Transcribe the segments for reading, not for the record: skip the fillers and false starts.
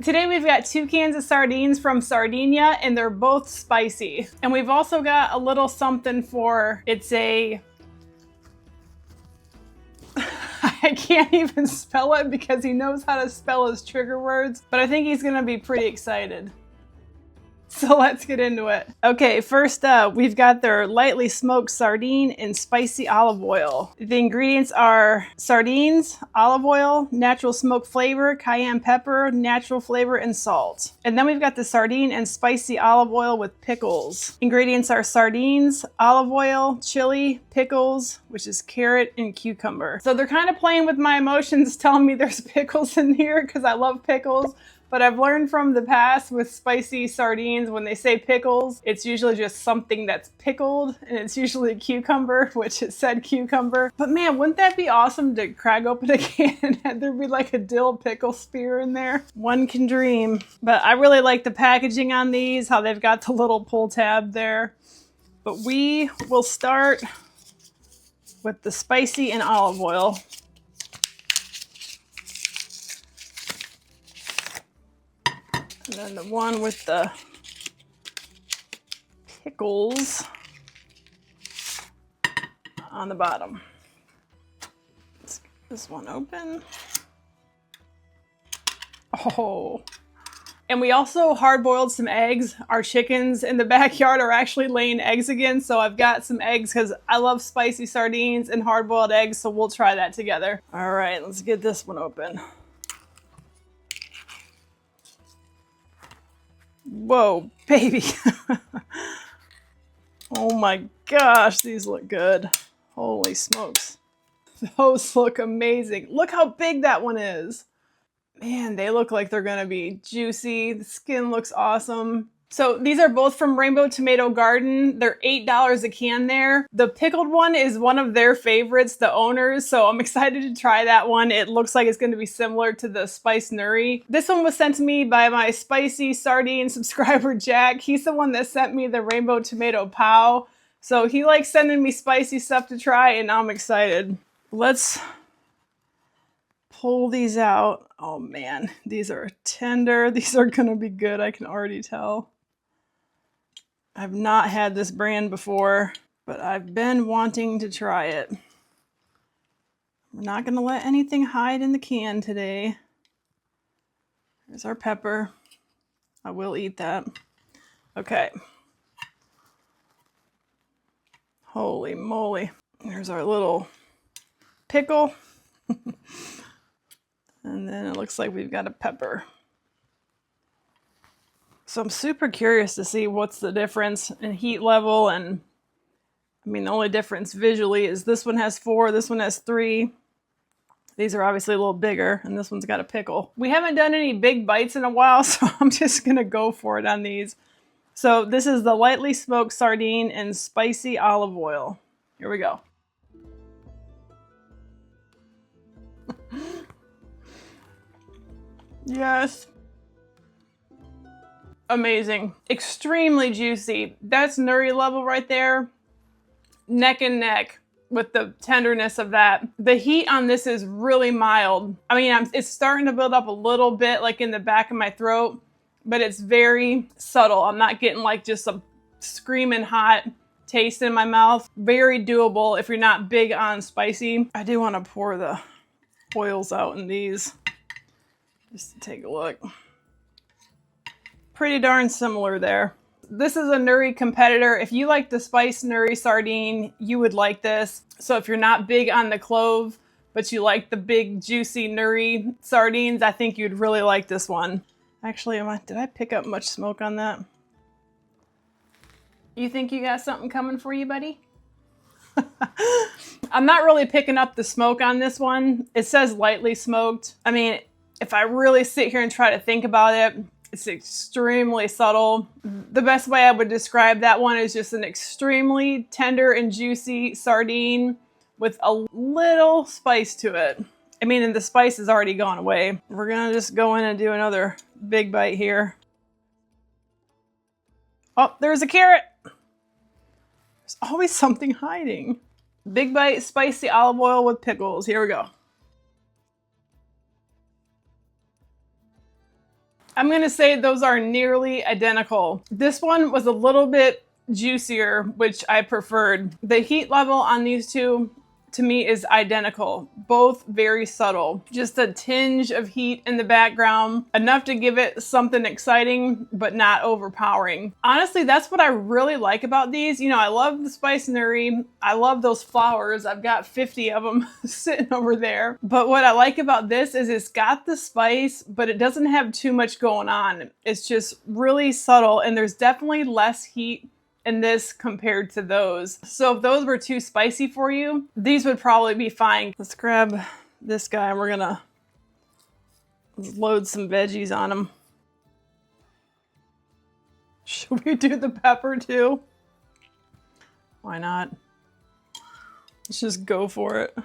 Today we've got 2 cans of sardines from Sardinha, and they're both spicy. And we've also got a little something for, it's a, I can't even spell it because he knows how to spell his trigger words, but I think he's gonna be pretty excited. So let's get into it. Okay, first up, we've got their lightly smoked sardine in spicy olive oil. The ingredients are sardines, olive oil, natural smoke flavor, cayenne pepper, natural flavor, and salt. And then we've got the sardine and spicy olive oil with pickles. Ingredients are sardines, olive oil, chili, pickles, which is carrot and cucumber. So they're kind of playing with my emotions, telling me there's pickles in here because I love pickles. But I've learned from the past with spicy sardines, when they say pickles, it's usually just something that's pickled, and it's usually a cucumber, which it said cucumber. But man, wouldn't that be awesome to crack open a can and there'd be like a dill pickle spear in there? One can dream. But I really like the packaging on these, how they've got the little pull tab there. But we will start with the spicy and olive oil. And then the one with the pickles on the bottom. Let's get this one open. Oh. And we also hard-boiled some eggs. Our chickens in the backyard are actually laying eggs again, so I've got some eggs because I love spicy sardines and hard-boiled eggs, so we'll try that together. All right, let's get this one open. Whoa, baby. Oh my gosh, these look good. Holy smokes. Those look amazing. Look how big that one is. Man, they look like they're gonna be juicy. The skin looks awesome. So these are both from Rainbow Tomato Garden. They're $8 a can there. The pickled one is one of their favorites, the owners, so I'm excited to try that one. It looks like it's going to be similar to the Spice Nuri. This one was sent to me by my spicy sardine subscriber, Jack. He's the one that sent me the Rainbow Tomato Pow. So he likes sending me spicy stuff to try, and I'm excited. Let's pull these out. Oh man, these are tender. These are going to be good, I can already tell. I've not had this brand before, but I've been wanting to try it. We're not going to let anything hide in the can today. There's our pepper. I will eat that. Okay. Holy moly. There's our little pickle. And then it looks like we've got a pepper. So I'm super curious to see what's the difference in heat level, and I mean, the only difference visually is this one has 4, this one has 3. These are obviously a little bigger, and this one's got a pickle. We haven't done any big bites in a while, so I'm just gonna go for it on these. So this is the lightly smoked sardine and spicy olive oil. Here we go. Yes. Amazing. Extremely juicy. That's nuri level right there. Neck and neck with the tenderness of that. The heat on this is really mild. I mean, it's starting to build up a little bit like in the back of my throat, but it's very subtle. I'm not getting like just a screaming hot taste in my mouth. Very doable if you're not big on spicy. I do want to pour the oils out in these just to take a look. Pretty darn similar there. This is a nuri competitor. If you like the spice nuri sardine, you would like this. So if you're not big on the clove, but you like the big juicy nuri sardines, I think you'd really like this one. Actually, did I pick up much smoke on that? You think you got something coming for you, buddy? I'm not really picking up the smoke on this one. It says lightly smoked. I mean, if I really sit here and try to think about it, it's extremely subtle. The best way I would describe that one is just an extremely tender and juicy sardine with a little spice to it. I mean, and the spice has already gone away. We're gonna just go in and do another big bite here. Oh, there's a carrot. There's always something hiding. Big bite, spicy olive oil with pickles. Here we go. I'm gonna say those are nearly identical. This one was a little bit juicier, which I preferred. The heat level on these two to me is identical, both very subtle. Just a tinge of heat in the background, enough to give it something exciting, but not overpowering. Honestly, that's what I really like about these. You know, I love the spice nuri. I love those flowers. I've got 50 of them sitting over there. But what I like about this is it's got the spice, but it doesn't have too much going on. It's just really subtle, and there's definitely less heat in this compared to those. So if those were too spicy for you, these would probably be fine. Let's grab this guy and we're gonna load some veggies on him. Should we do the pepper too? Why not? Let's just go for it.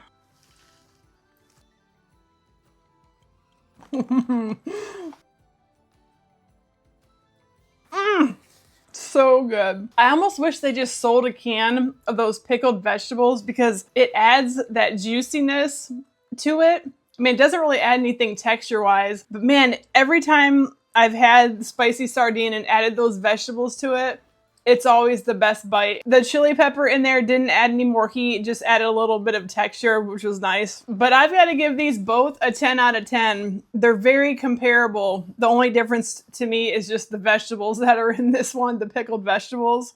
So good. I almost wish they just sold a can of those pickled vegetables because it adds that juiciness to it. I mean, it doesn't really add anything texture-wise, but man, every time I've had spicy sardine and added those vegetables to it, it's always the best bite. The chili pepper in there didn't add any more heat, just added a little bit of texture, which was nice. But I've got to give these both a 10 out of 10. They're very comparable. The only difference to me is just the vegetables that are in this one, the pickled vegetables.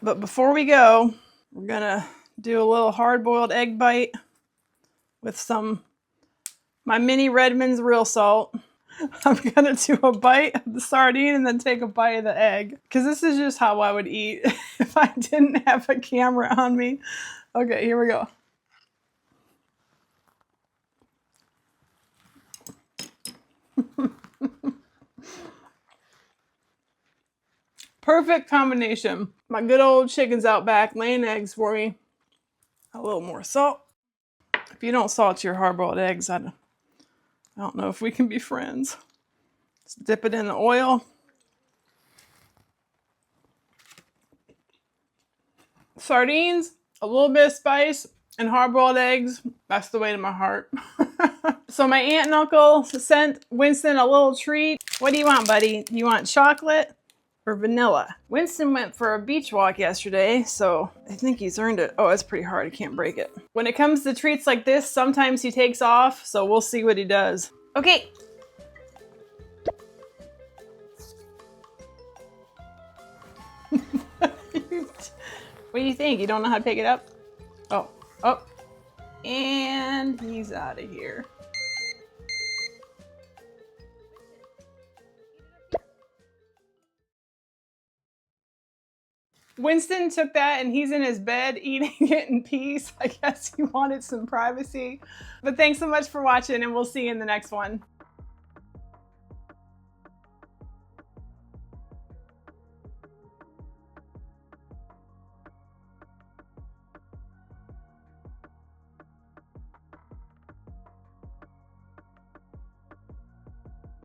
But before we go, we're gonna do a little hard-boiled egg bite with my mini Redmond's real salt. I'm gonna do a bite of the sardine and then take a bite of the egg. Because this is just how I would eat if I didn't have a camera on me. Okay, here we go. Perfect combination. My good old chicken's out back laying eggs for me. A little more salt. If you don't salt your hard-boiled eggs, I don't know if we can be friends. Let's dip it in the oil. Sardines, a little bit of spice, and hard-boiled eggs. That's the way to my heart. So my aunt and uncle sent Winston a little treat. What do you want, buddy? You want chocolate or vanilla? Winston went for a beach walk yesterday, so I think he's earned it. Oh, it's pretty hard. I can't break it. When it comes to treats like this, sometimes he takes off, so we'll see what he does. Okay. What do you think? You don't know how to pick it up? Oh. And he's out of here. Winston took that and he's in his bed eating it in peace. I guess he wanted some privacy. But thanks so much for watching and we'll see you in the next one.